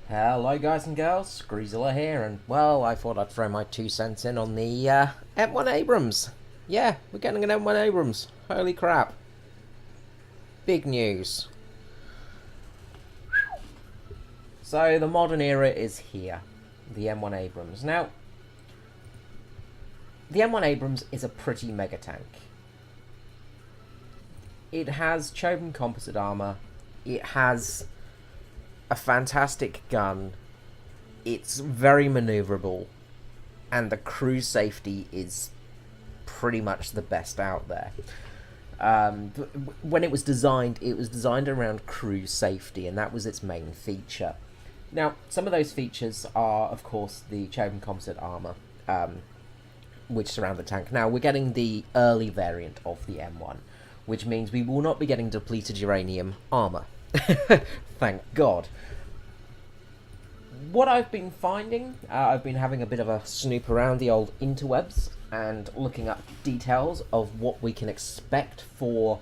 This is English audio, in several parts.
Hello guys and girls, Greasella here, and well, I thought I'd throw my 2 cents in on the M1 Abrams. Yeah, we're getting an M1 Abrams. Holy crap. Big news. So the modern era is here. The M1 Abrams. Now, the M1 Abrams is a pretty mega tank. It has chosen composite armor. It has a fantastic gun. It's very maneuverable, and the cruise safety is pretty much the best out there. When it was designed around cruise safety, and that was its main feature. Now, some of those features are, of course, the chosen composite armor, which surround the tank. Now, we're getting the early variant of the M1, which means we will not be getting depleted uranium armor. Thank God. What I've been finding, I've been having a bit of a snoop around the old interwebs and looking up details of what we can expect for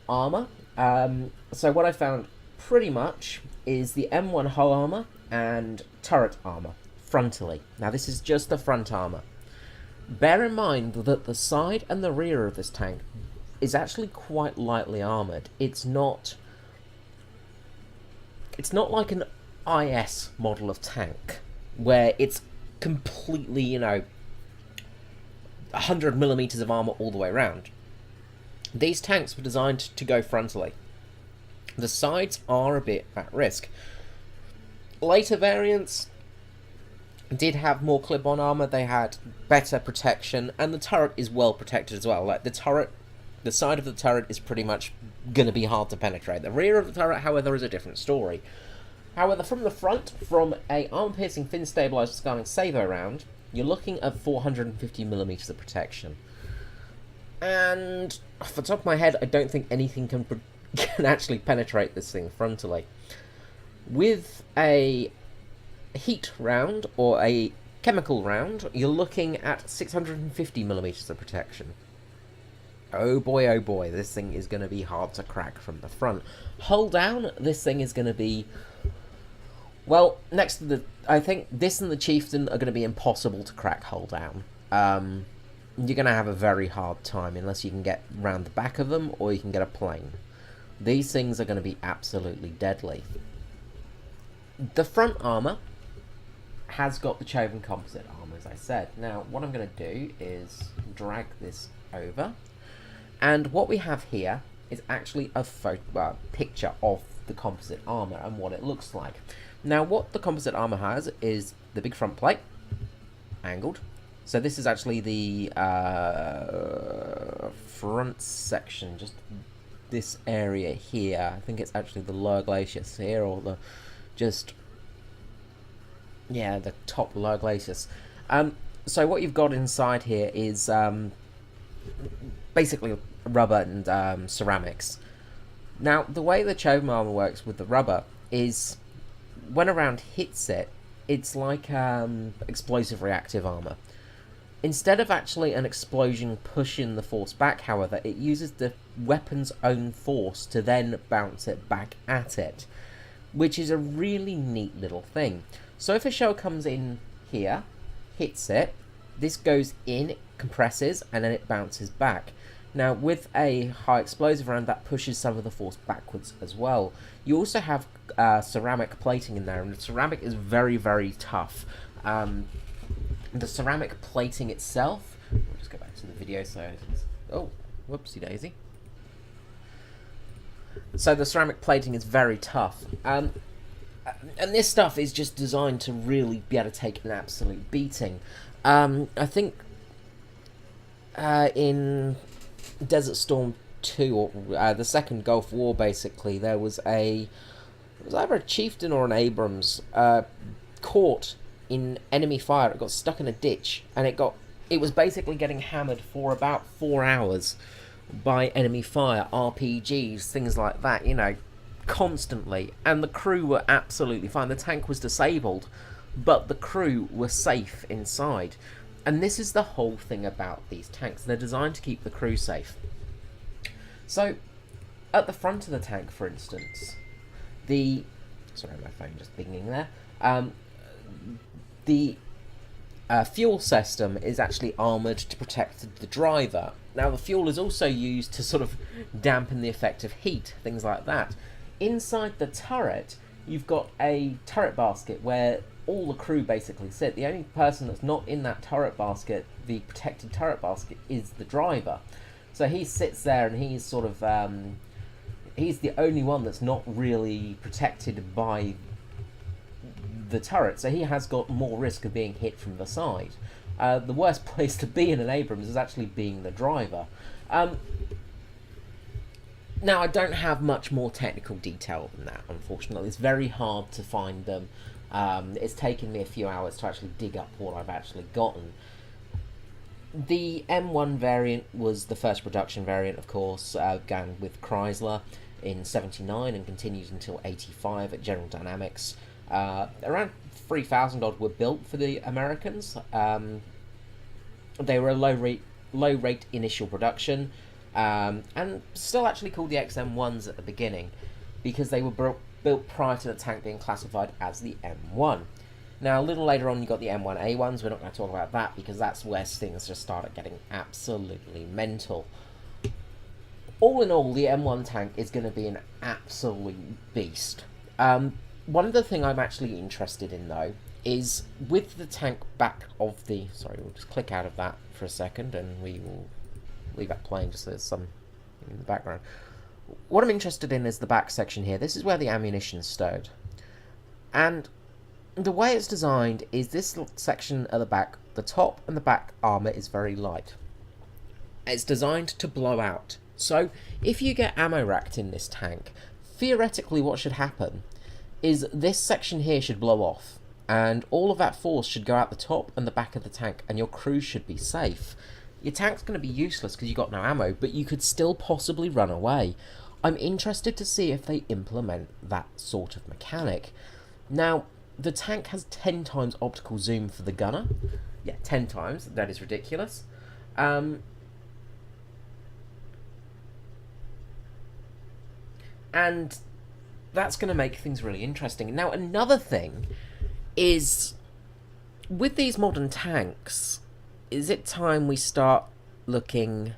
armor. So what I found pretty much is the M1 hull armor and turret armor frontally. Now this is just the front armor. Bear in mind that the side and the rear of this tank is actually quite lightly armored. It's not like an IS model of tank where it's completely, 100 millimeters of armor all the way around. These tanks were designed to go frontally. The sides are a bit at risk. Later variants did have more clip-on armor, they had better protection, and the turret is well protected as well. Like the side of the turret is pretty much going to be hard to penetrate. The rear of the turret, however, is a different story. However, from the front, from a armor-piercing fin-stabilized scarring Savo round, you're looking at 450mm of protection. And off the top of my head, I don't think anything can actually penetrate this thing frontally. With a heat round, or a chemical round, you're looking at 650mm of protection. Oh boy, this thing is going to be hard to crack from the front. Hull down, this thing is going to be... Well, next to the... I think this and the Chieftain are going to be impossible to crack hull down. You're going to have a very hard time unless you can get round the back of them or you can get a plane. These things are going to be absolutely deadly. The front armour has got the chosen composite armour, as I said. Now, what I'm going to do is drag this over. And what we have here is actually a picture of the composite armour and what it looks like. Now, what the composite armour has is the big front plate, angled. So this is actually the front section, just this area here. I think it's actually the lower glacis here, or the the top lower glacis. So what you've got inside here is basically rubber and ceramics. Now, the way the chosen armor works with the rubber is when a round hits it, it's like explosive reactive armor. Instead of actually an explosion pushing the force back, however, it uses the weapon's own force to then bounce it back at it, which is a really neat little thing. So if a shell comes in here, hits it, this goes in, it compresses, and then it bounces back. Now, with a high explosive round, that pushes some of the force backwards as well. You also have ceramic plating in there, and the ceramic is very, very tough. The ceramic plating itself... We'll just go back to the video so... Oh, whoopsie daisy. So the ceramic plating is very tough. And this stuff is just designed to really be able to take an absolute beating. I think in Desert Storm 2, or the second Gulf War, basically, there was it was either a Chieftain or an Abrams caught in enemy fire. It got stuck in a ditch, and it was basically getting hammered for about 4 hours by enemy fire, RPGs, things like that, constantly, and the crew were absolutely fine. The tank was disabled, but the crew were safe inside. And this is the whole thing about these tanks. They're designed to keep the crew safe. So, at the front of the tank, for instance, the Sorry, my phone just binging there. The fuel system is actually armoured to protect the driver. Now, the fuel is also used to sort of dampen the effect of heat, things like that. Inside the turret, you've got a turret basket where all the crew basically sit. The only person that's not in that turret basket, the protected turret basket, is the driver. So he sits there and he's sort of he's the only one that's not really protected by the turret, so he has got more risk of being hit from the side. The worst place to be in an Abrams is actually being the driver. Now, I don't have much more technical detail than that, unfortunately. It's very hard to find them. It's taken me a few hours to actually dig up what I've actually gotten. The M1 variant was the first production variant, of course, began with Chrysler in 79 and continues until 85 at General Dynamics. Around 3,000 odd were built for the Americans. They were a low rate initial production, and still actually called the XM1s at the beginning, because they were built prior to the tank being classified as the M1. Now, a little later on, you got the M1A1s. We're not going to talk about that because that's where things just started getting absolutely mental. All in all, the M1 tank is going to be an absolute beast. One other thing I'm actually interested in, though, is with the tank back of the... Sorry, we'll just click out of that for a second, and we will leave that playing just so there's some in the background. What I'm interested in is the back section here. This is where the ammunition's stowed. And the way it's designed is this section at the back, the top and the back armour is very light. It's designed to blow out. So, if you get ammo racked in this tank, theoretically what should happen is this section here should blow off, and all of that force should go out the top and the back of the tank, and your crew should be safe. Your tank's going to be useless because you've got no ammo, but you could still possibly run away. I'm interested to see if they implement that sort of mechanic. Now, the tank has 10 times optical zoom for the gunner. Yeah, 10 times. That is ridiculous. And that's going to make things really interesting. Now, another thing is, with these modern tanks, is it time we start looking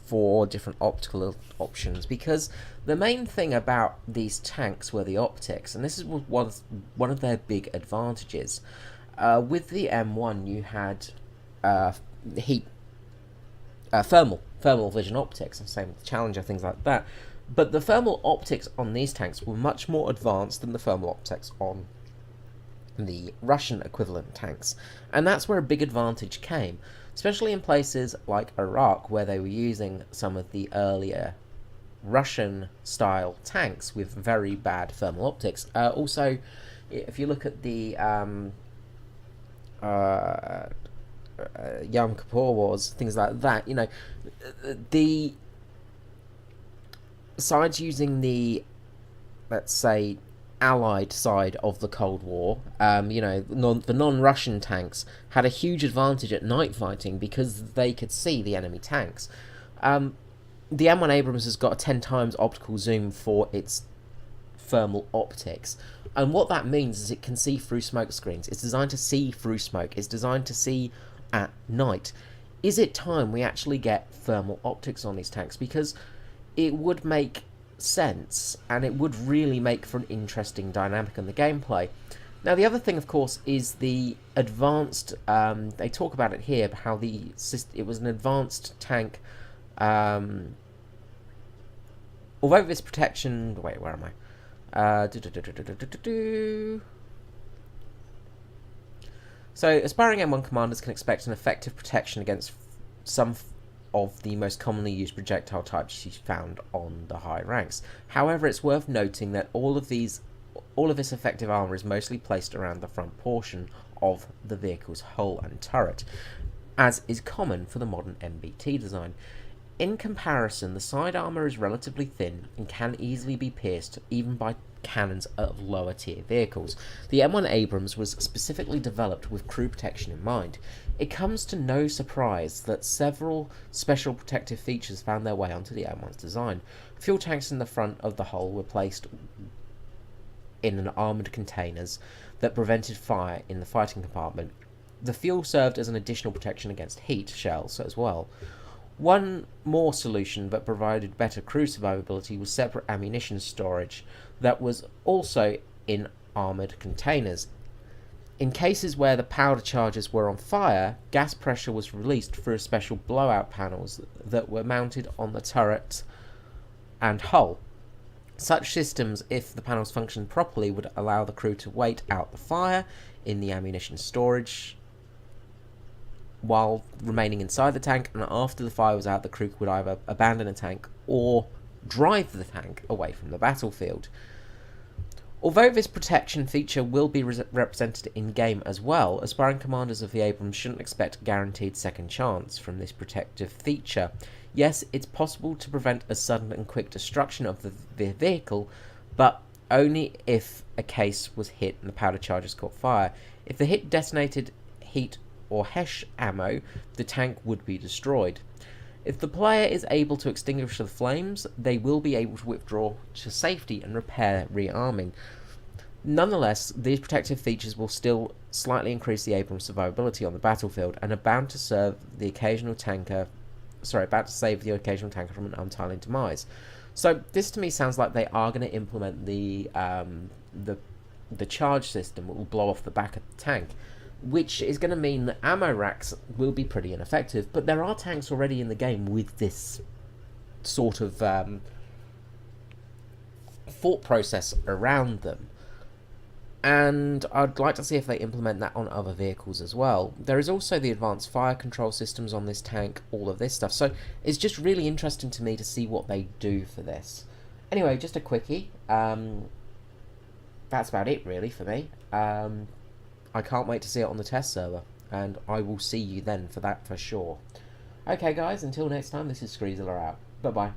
for different optical options? Because the main thing about these tanks were the optics, and this is one of their big advantages. With the M1, you had thermal vision optics, same with the Challenger, things like that. But the thermal optics on these tanks were much more advanced than the thermal optics on the Russian equivalent tanks. And that's where a big advantage came, especially in places like Iraq, where they were using some of the earlier Russian-style tanks with very bad thermal optics. Also, if you look at the Yom Kippur Wars, things like that, you know, the sides using the, let's say, Allied side of the Cold War, you know, the non-Russian tanks had a huge advantage at night fighting because they could see the enemy tanks. The M1 Abrams has got a 10 times optical zoom for its thermal optics, and what that means is it can see through smoke screens. It's designed to see through smoke. It's designed to see at night. Is it time we actually get thermal optics on these tanks? Because it would make sense, and it would really make for an interesting dynamic in the gameplay. Now, the other thing, of course, is the advanced, they talk about it here, how it was an advanced tank, although this protection, wait, where am I? So, aspiring M1 commanders can expect an effective protection against some of the most commonly used projectile types you found on the high ranks. However, it's worth noting that all of this effective armour is mostly placed around the front portion of the vehicle's hull and turret, as is common for the modern MBT design. In comparison, the side armour is relatively thin and can easily be pierced even by cannons of lower tier vehicles. The M1 Abrams was specifically developed with crew protection in mind. It comes to no surprise that several special protective features found their way onto the M1's design. Fuel tanks in the front of the hull were placed in an armoured containers that prevented fire in the fighting compartment. The fuel served as an additional protection against heat shells as well. One more solution that provided better crew survivability was separate ammunition storage that was also in armoured containers. In cases where the powder charges were on fire, gas pressure was released through special blowout panels that were mounted on the turret and hull. Such systems, if the panels functioned properly, would allow the crew to wait out the fire in the ammunition storage while remaining inside the tank, and after the fire was out, the crew would either abandon a tank or drive the tank away from the battlefield. Although this protection feature will be represented in-game as well, aspiring commanders of the Abrams shouldn't expect a guaranteed second chance from this protective feature. Yes, it's possible to prevent a sudden and quick destruction of the vehicle, but only if a case was hit and the powder charges caught fire. If the hit detonated heat or HESH ammo, the tank would be destroyed. If the player is able to extinguish the flames, they will be able to withdraw to safety and repair rearming. Nonetheless, these protective features will still slightly increase the Abrams survivability on the battlefield and are bound to save the occasional tanker from an untimely demise. So this to me sounds like they are going to implement the charge system that will blow off the back of the tank, which is going to mean that ammo racks will be pretty ineffective. But there are tanks already in the game with this sort of thought process around them, and I'd like to see if they implement that on other vehicles as well. There is also the advanced fire control systems on this tank, all of this stuff, so it's just really interesting to me to see what they do for this. Anyway, just a quickie. That's about it really for me. I can't wait to see it on the test server, and I will see you then for that for sure. Okay guys, until next time, this is Screezler out. Bye bye.